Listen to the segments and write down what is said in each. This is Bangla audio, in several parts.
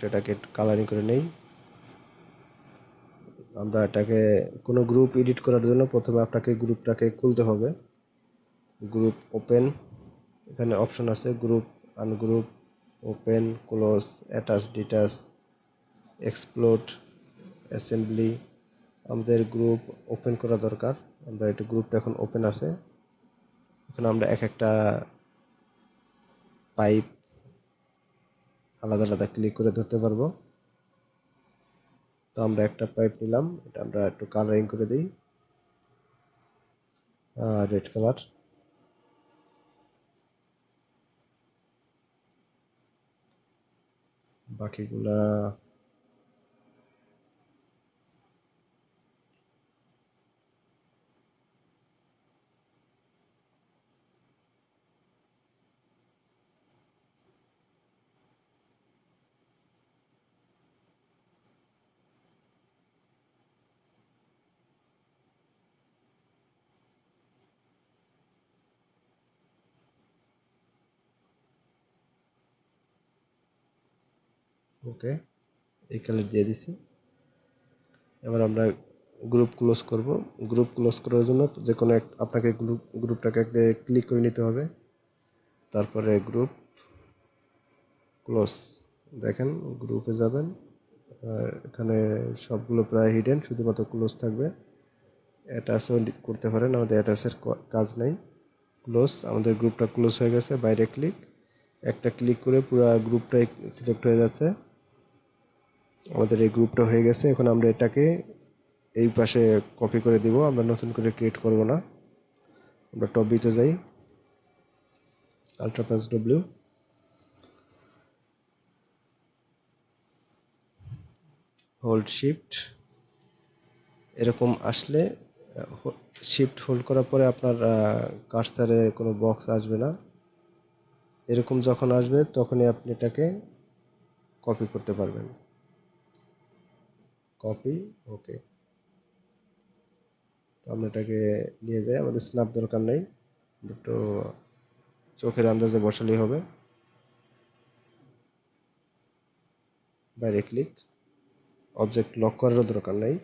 একটু এটাকে কালারিং করে নেই। আমরা এটাকে কোনো গ্রুপ এডিট করার জন্য প্রথমে আপনাকে গ্রুপটাকে খুলতে হবে। গ্রুপ ওপেন, এখানে অপশন আছে group, ungroup, open, close, attach, detach, explode, assembly. আমাদের গ্রুপ ওপেন করা দরকার। আমরা এটা গ্রুপটা এখন ওপেন আছে। এখন আমরা এক একটা পাইপ আলাদা আলাদা ক্লিক করে ধরতে পারবো। তো আমরা একটা পাইপ নিলাম, এটা আমরা একটু কালারিং করে দিই রেড কালার। বাকিগুলা ওকে, এই কালার দিয়ে দিছি। এবার আমরা গ্রুপ ক্লোজ করব। গ্রুপ ক্লোজ করার জন্য যে কোনো আপনাকে গ্রুপটাকে ক্লিক করে নিতে হবে, তারপরে গ্রুপ ক্লোজ। দেখেন গ্রুপে যাবেন, এখানে সবগুলো প্রায় হিডেন, শুধুমাত্র ক্লোজ থাকবে। অ্যাটাচও করতে পারেন, আমাদের অ্যাটাচের কাজ নাই। ক্লোজ, আমাদের গ্রুপটা ক্লোজ হয়ে গেছে। বাইরে ক্লিক, একটা ক্লিক করে পুরো গ্রুপটাই সিলেক্ট হয়ে যাচ্ছে। আমাদের এই গ্রুপটা হয়ে গেছে। এখন আমরা এটাকে এই পাশে কপি করে দিব, আমরা নতুন করে ক্রিয়েট করব না। আমরা টপ ভিউতে যাই, ultra plus W, hold shift. এরকম আসলে শিফট হোল্ড করার পরে আপনার কার্সারে কোনো বক্স আসবে না। এরকম যখন আসবে তখনই আপনি এটাকে কপি করতে পারবেন। কপি, ওকে। তো আমরা এটাকে নিয়ে যাই, আমাদের স্ন্যাপ দরকার নেই, একটু চোখের আন্দাজে বসালেই হবে। বাইরে ক্লিক, অবজেক্ট লক করারও দরকার নেই।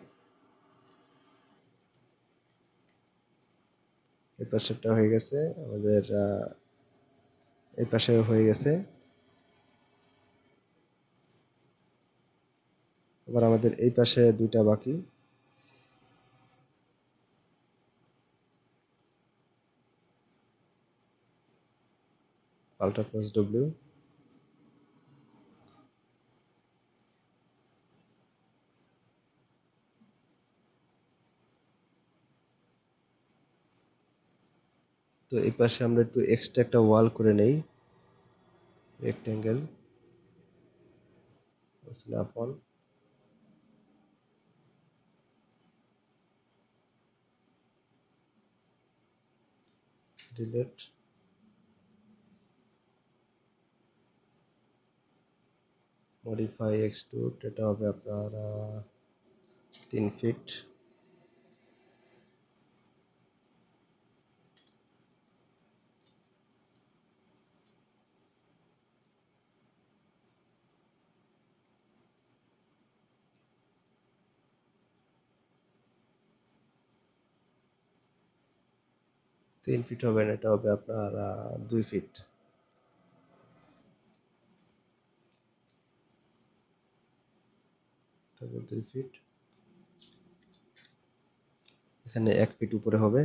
এই পাশেরটা হয়ে গেছে আমাদের, এই পাশে হয়ে গেছে। এবার আমাদের এই পাশে দুইটা বাকি। আল্ট্রা প্লাস ডব্লিউ, তো এই পাশে আমরা একটু এক্সট্রা একটা ওয়াল করে নেই, rectangle, snap on, delete, modify extrude. এটা হবে আপনার 3 ফিট। হবে না, এটা হবে আপনার 2 ফিট। 2 ফিট, এখানে 1 ফিট উপরে হবে।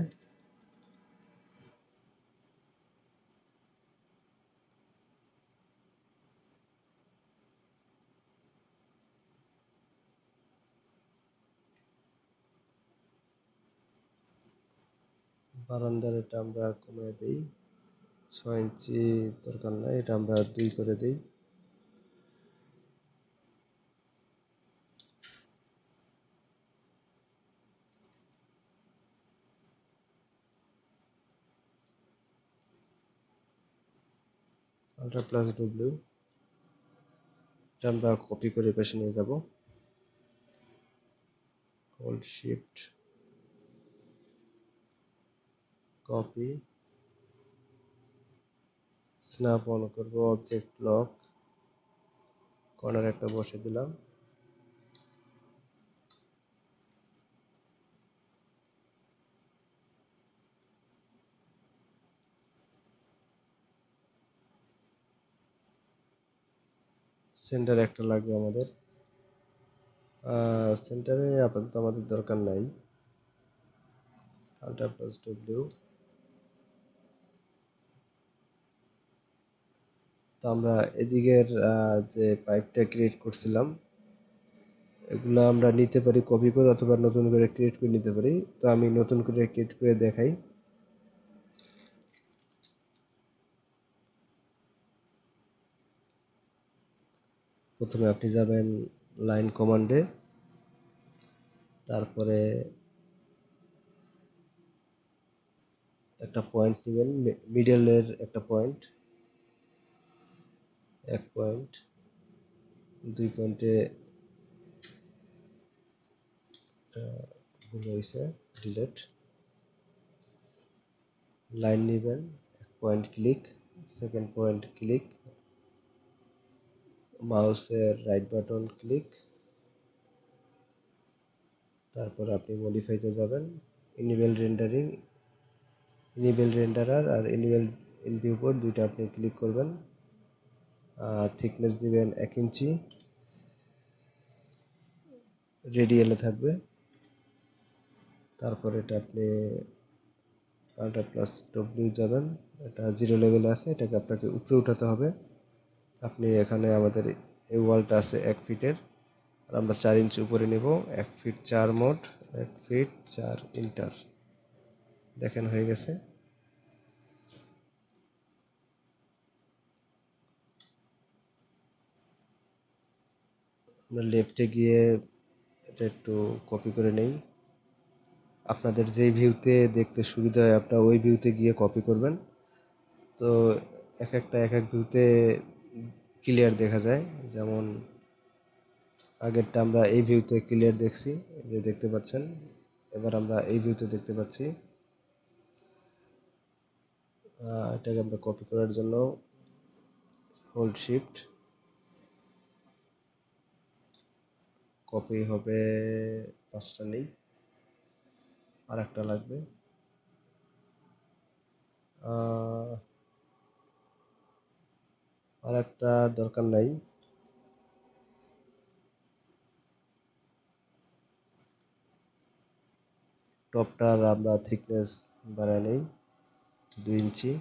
বারান্দার এটা আমরা কমিয়ে দিই, 6 ইঞ্চি দরকার নাই, এটা আমরা 2 করে দিই। আল্ট্রা প্লাস ডব্লিউ, এটা আমরা কপি করে পাশে নিয়ে যাব। Hold shift, copy, snap on করব, অবজেক্ট লক, কর্নার একটা বসে দিলাম। সেন্টার একটা লাগবে আমাদের। সেন্টারে আপাতত আমাদের দরকার নাই। Ultra plus W. তো আমরা এদিকের যে পাইপটা ক্রিয়েট করছিলাম, এগুলো আমরা নিতে পারি কপি করে, অথবা নতুন করে ক্রিয়েট করে নিতে পারি। তো আমি নতুন করে ক্রিয়েট করে দেখাই। প্রথমে আপনি যাবেন লাইন কমান্ডে, তারপরে একটা পয়েন্ট নেবেন, মিডলের একটা পয়েন্ট, 1 পয়েন্ট, 2 পয়েন্টে ভুল হয়েছে, ডিলেট। লাইন নেবেন, 1 point click, second point click, মাউসের রাইট বাটন ক্লিক, তারপর আপনি মডিফাইতে যাবেন, ইনেবল রেন্ডারিং, ইনেবল রেন্ডারার আর ইনেবল ইন ভিউপোর্ট, দুইটা আপনি ক্লিক করবেন। থিকনেস দিবেন 1 ইঞ্চি, রেডিয়ালে থাকবে। তারপর এটা আপনি আল্ট্রা প্লাস ডব্লিউ যাবেন, এটা 0 লেভেলে আছে, এটাকে আপনাকে উপরে উঠাতে হবে। আপনি এখানে আমাদের এই ওয়ালটা আছে 1 ফিটের, আর আমরা 4 ইঞ্চি উপরে নেব। 1 ফিট 4 মোড, 1 ফিট 4 ইন্টার। দেখেন হয়ে গেছে। আমরা লেফটে গিয়ে এটা একটু কপি করে নেই। আপনাদের যেই ভিউতে দেখতে সুবিধা হয় আপনারা ওই ভিউতে গিয়ে কপি করবেন। তো এক এক ভিউতে ক্লিয়ার দেখা যায়। যেমন আগেরটা আমরা এই ভিউতে ক্লিয়ার দেখছি, এই যে দেখতে পাচ্ছেন। এবার আমরা এই ভিউতে দেখতে পাচ্ছি। এটাকে আমরা কপি করার জন্য হোল্ড শিফট, কপি হবে 5টা নেই, আর একটা লাগবে। আর একটা দরকার নাই। টপটার আমরা থিকনেস বাড়াই নেই 2 ইঞ্চি,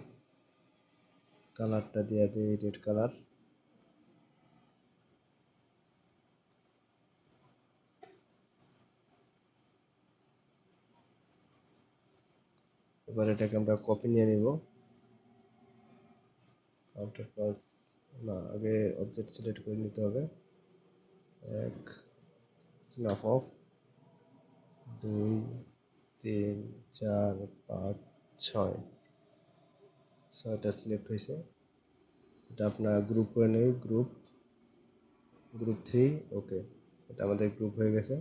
কালারটা দিয়ে দিই রেড কালার। এবার এটাকে আমরা কপি নিয়ে নিব। আউটার প্লাস, না, আগে অবজেক্ট সিলেক্ট করে নিতে হবে। 1, স্ন্যাপ অফ, 2, 3, 4, 5, 6, 6টা সিলেক্ট হয়েছে। এটা আপনার গ্রুপ করে নেই, গ্রুপ 3, ওকে। এটা আমাদের গ্রুপ হয়ে গেছে।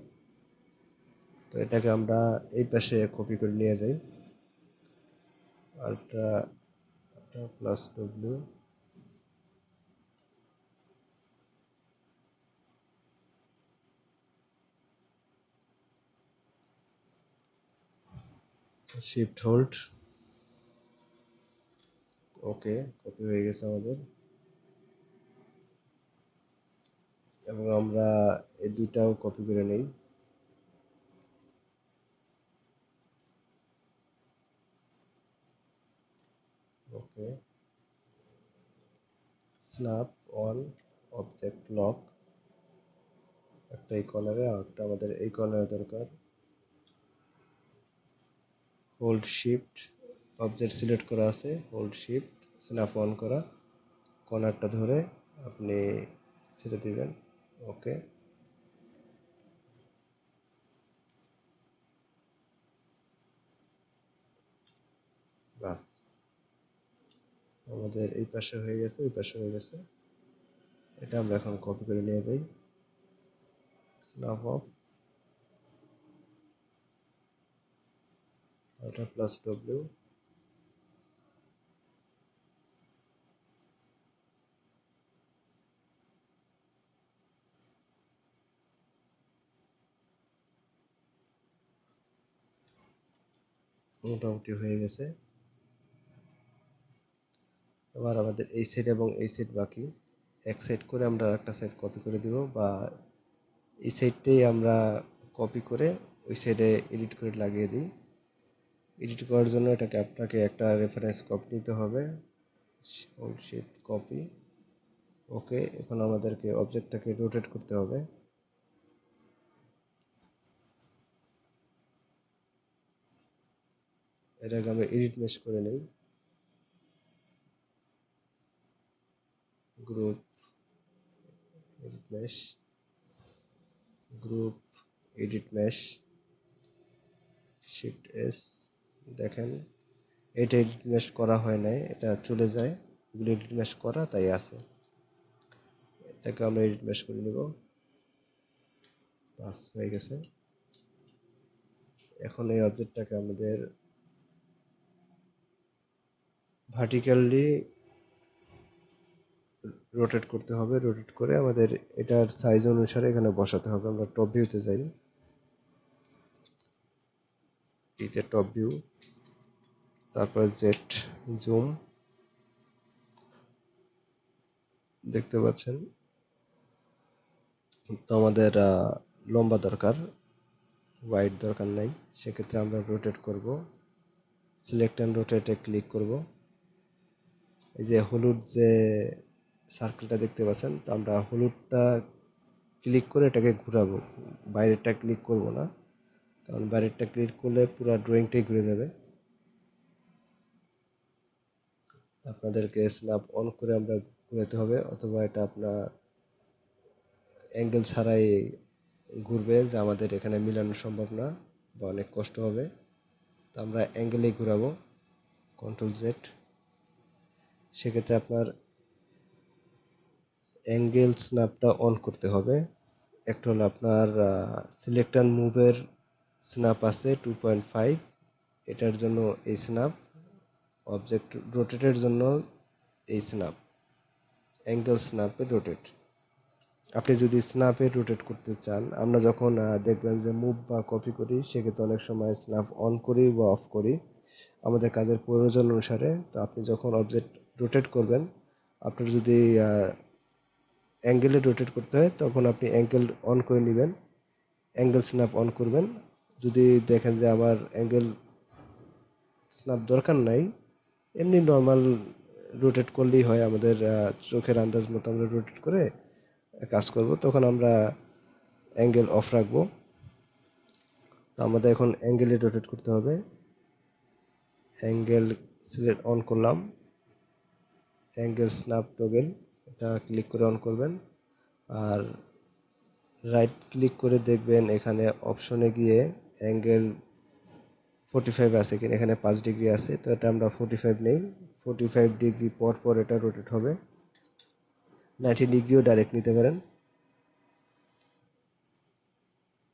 তো এটাকে আমরা এই পাশে কপি করে নিয়ে যাই। Ultra plus W, shift hold, okay, copy হয়ে গেছে আমাদের। এবং আমরা এই দুইটাও কপি করে নেই। ওকে, স্ন্যাপ অন অবজেক্ট লক, একটা এই কর্নারে আর একটা আমাদের এই কর্নারে দরকার। হোল্ড শিফট, অবজেক্ট সিলেক্ট করা আছে, হোল্ড শিফট, স্ন্যাপ অন করা, কর্নারটা ধরে আপনি ছেড়ে দিবেন। ওকে, বাস, আমাদের এই পাশে হয়ে গেছে, ওই পাশে হয়ে গেছে। এটা আমরা এখন কপি করে নিয়ে যাই। Snap off, ultra plus W, মোটামুটি হয়ে গেছে। এবার আমাদের এই সাইড এবং এই সাইড বাকি, এক সাইড করে আমরা একটা সাইড কপি করে দিব, বা এই সাইডটাই আমরা কপি করে ওই সাইডে এডিট করে লাগিয়ে দিই। এডিট করার জন্য এটাকে আপনাকে একটা রেফারেন্স কপি নিতে হবে, শিট কপি। ওকে, এখন আমাদেরকে অবজেক্টটাকে রোটেট করতে হবে। এর আগে আমরা এডিট মেশ করে নেই, group edit mesh, group edit mesh, shift S. দেখেন এটা এডিট মেশ করা হয় নাই, এটা চলে যায়, এগুলো এডিট মেশ করা তাই আছে। এটাকে আমরা এডিট মেশ করে নিব, বাস হয়ে গেছে। এখন এই অবজেক্টটাকে আমাদের ভার্টিক্যালি রোটেট করতে হবে, রোটেট করে আমাদের এটার সাইজ অনুসারে এখানে বসাতে হবে। আমরা টপ ভিউতে যাই, এইতে টপ ভিউ, তারপর জেড জুম, দেখতে পাচ্ছেন। তো আমাদের লম্বা দরকার, ওয়াইড দরকার নাই, সেক্ষেত্রে আমরা রোটেট করব, সিলেক্ট অ্যান্ড রোটেটে ক্লিক করব। এই যে হলুদ যে সার্কেলটা দেখতে পাচ্ছেন, তো আমরা হলুদটা ক্লিক করে এটাকে ঘোরাবো, বাইরেরটা ক্লিক করব না, কারণ বাইরেরটা ক্লিক করলে পুরো ড্রয়িংটাই ঘুরে যাবে। আপনাদেরকে স্ন্যাপ অন করে আমরা ঘুরাতে হবে, অথবা এটা আপনার অ্যাঙ্গেল ছাড়াই ঘুরবে, যে আমাদের এখানে মিলানো সম্ভব না বা অনেক কষ্ট হবে। তো আমরা অ্যাঙ্গেলেই ঘুরাবো, কন্ট্রোল জেড। সেক্ষেত্রে আপনার অ্যাঙ্গেল স্ন্যাপটা অন করতে হবে। একটা হলো আপনার সিলেক্ট অ্যান্ড মুভের স্ন্যাপ আছে 2.5, এটার জন্য এই স্ন্যাপ, অবজেক্ট রোটেটের জন্য এই স্ন্যাপ, অ্যাঙ্গেল স্ন্যাপে রোটেট। আপনি যদি স্ন্যাপে রোটেট করতে চান, আমরা যখন দেখবেন যে মুভ বা কপি করি, সেক্ষেত্রে অনেক সময় স্ন্যাপ অন করি বা অফ করি আমাদের কাজের প্রয়োজন অনুসারে। তো আপনি যখন অবজেক্ট রোটেট করবেন, আপনার যদি অ্যাঙ্গেলে রোটেট করতে হয়, তখন আপনি অ্যাঙ্গেল অন করে নেবেন, অ্যাঙ্গেল স্ন্যাপ অন করবেন। যদি দেখেন যে আমার অ্যাঙ্গেল স্ন্যাপ দরকার নাই, এমনি নর্মাল রোটেট করলেই হয়, আমাদের চোখের আন্দাজ মতো আমরা রোটেট করে কাজ করব, তখন আমরা অ্যাঙ্গেল অফ রাখবো। তো আমাদের এখন অ্যাঙ্গেলে রোটেট করতে হবে, অ্যাঙ্গেল সিলেক্ট অন করলাম, অ্যাঙ্গেল স্ন্যাপ টগল, এটা ক্লিক করে অন করবেন। আর রাইট ক্লিক করে দেখবেন এখানে অপশনে গিয়ে অ্যাঙ্গেল 45 আছে কিনা, এখানে 5 ডিগ্রি আছে, তো এটা আমরা 45 নেই। 45 ডিগ্রি পর পর এটা রোটেট হবে, 90 ডিগ্রিও ডাইরেক্ট নিতে পারেন।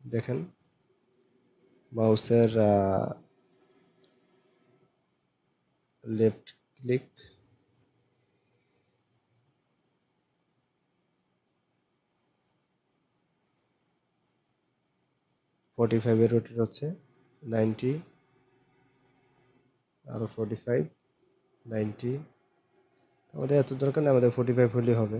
দেখেন মাউসের লেফট ক্লিক, 45 এ রোটেট হচ্ছে, 90, আরো 45, 90। আমাদের এত দরকার নেই, আমাদের 45 হলেই হবে।